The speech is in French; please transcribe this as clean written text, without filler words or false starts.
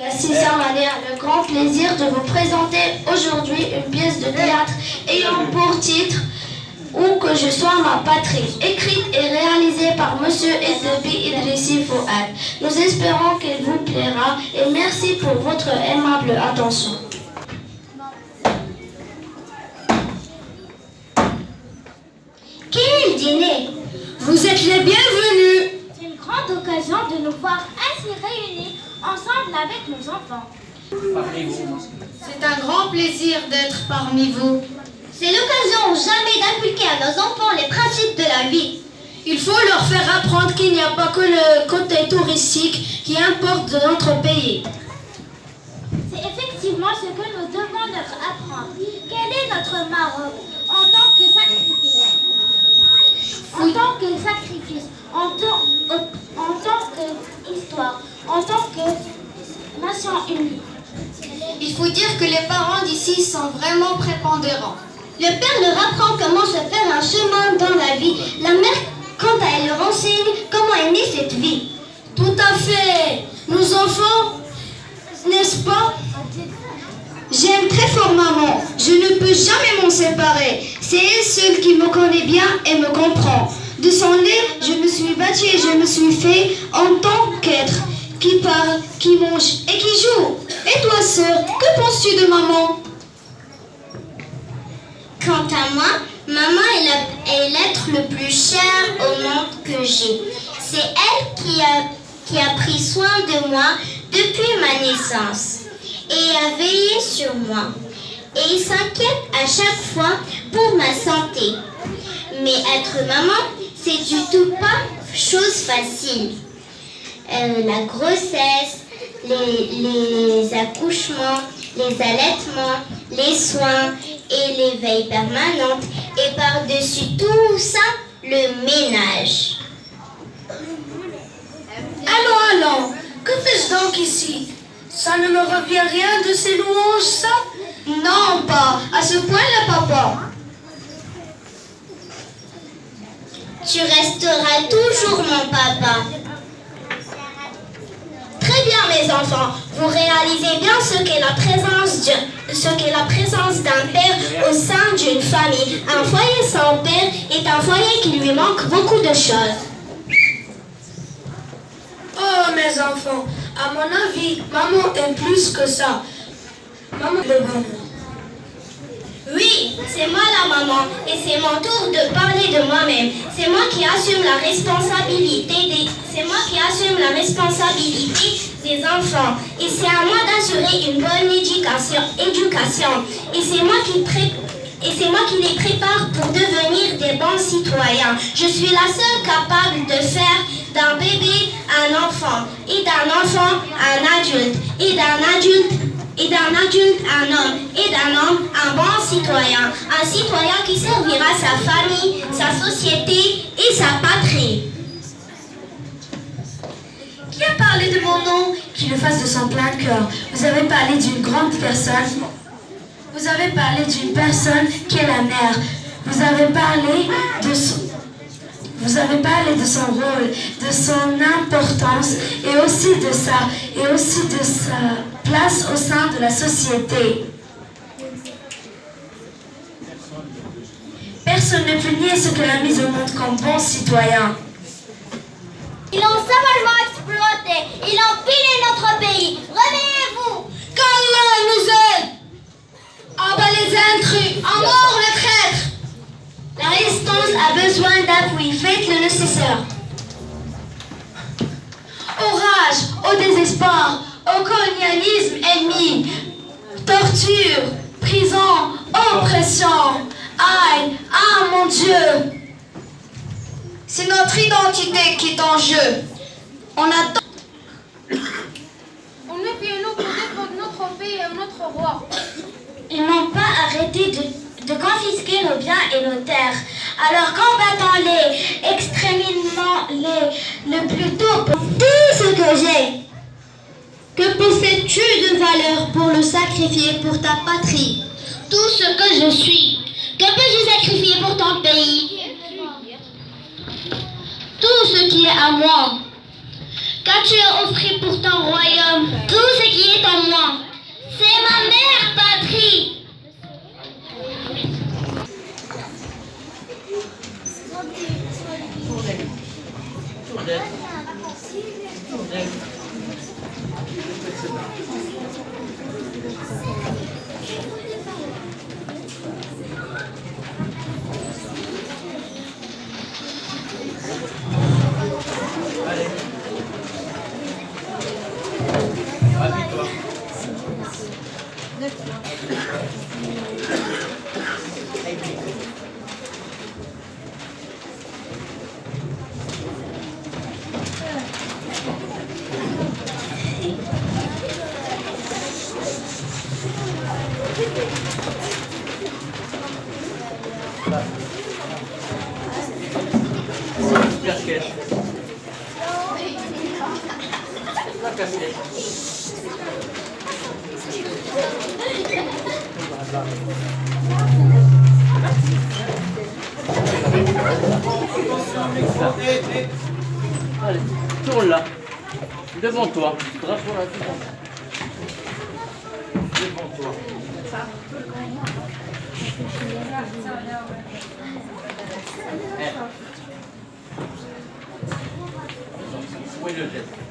La 6e année a le grand plaisir de vous présenter aujourd'hui une pièce de théâtre ayant pour titre « Où que je sois ma patrie », écrite et réalisée par Monsieur Eddebi Idrissi Fouad. Nous espérons qu'elle vous plaira et merci pour votre aimable attention. Quel dîner! Vous êtes les bienvenus. C'est une grande occasion de nous voir ainsi réunis ensemble avec nos enfants. C'est un grand plaisir d'être parmi vous. C'est l'occasion jamais d'inculquer à nos enfants les principes de la vie. Il faut leur faire apprendre qu'il n'y a pas que le côté touristique qui importe de notre pays. C'est effectivement ce que nous devons leur apprendre. Quel est notre Maroc en tant que sacrifice? En tant que sacrifice, en tant qu'histoire, en tant que nation unie. Il faut dire que les parents d'ici sont vraiment prépondérants. Le père leur apprend comment se faire un chemin dans la vie. La mère, quant à elle, leur enseigne comment est née cette vie. Tout à fait. Nos enfants, n'est-ce pas? J'aime très fort maman. Je ne peux jamais m'en séparer. C'est elle seule qui me connaît bien et me comprend. De son lait, je me suis battue et je me suis fait en tant qu'être qui parle, qui mange et qui joue. Et toi, sœur, que penses-tu de maman? Quant à moi, maman est l'être le plus cher au monde que j'ai. C'est elle qui a pris soin de moi depuis ma naissance et a veillé sur moi. Et il s'inquiète à chaque fois pour ma santé. Mais être maman, c'est du tout pas chose facile. La grossesse, les accouchements, les allaitements, les soins et les veilles permanentes. Et par-dessus tout ça, le ménage. Allons, que fais-je donc ici? Ça ne me revient rien de ces louanges, ça? Non, pas à ce point-là, papa. Tu resteras toujours mon papa. Très bien, mes enfants. Vous réalisez bien ce qu'est la présence d'un père au sein d'une famille. Un foyer sans père est un foyer qui lui manque beaucoup de choses. Oh, mes enfants, à mon avis, maman est plus que ça. Maman est bonne. Oui, c'est moi la maman et c'est mon tour de parler de moi-même. C'est moi qui assume la responsabilité des enfants. Et c'est à moi d'assurer une bonne éducation. Et c'est moi qui les prépare pour devenir des bons citoyens. Je suis la seule capable de faire d'un bébé un enfant, et d'un enfant un adulte, et d'un adulte un homme, et d'un homme un bon citoyen. Un citoyen qui servira sa famille, sa société et sa patrie. Qui a parlé de mon nom? Qu'il le fasse de son plein cœur. Vous avez parlé d'une grande personne. Vous avez parlé d'une personne qui est la mère. Vous avez parlé de son rôle, de son importance et aussi de sa place au sein de la société. Personne ne peut nier ce qu'elle a mis au monde comme bon citoyen. Ils l'ont sauvagement exploité. Ils ont pilé notre pays. Réveillez-vous. Qu'Allah nous aide. En bas les intrus, en mort les traîtres. La résistance a besoin d'appui. Faites le nécessaire. Au rage, au désespoir, au colonialisme ennemi, torture, prison, oppression. Aïe, ah mon Dieu. C'est notre identité qui est en jeu. On attend. Unifiez-nous pour défendre notre pays et notre roi. Ils n'ont pas arrêté de confisquer nos biens et nos terres. Alors combattons-les extrémement le plus tôt. Tout ce que j'ai. Que possèdes-tu de valeur pour le sacrifier pour ta patrie? Tout ce que je suis. Que peux-je sacrifier pour ton pays? Tout ce qui est à moi. Qu'as-tu offert pour ton royaume? Tout ce qui est en moi. C'est ma mère patrie. Casquette. La casquette. Allez, tourne là. Devant toi. Drapeau là, devant toi. Où est le geste?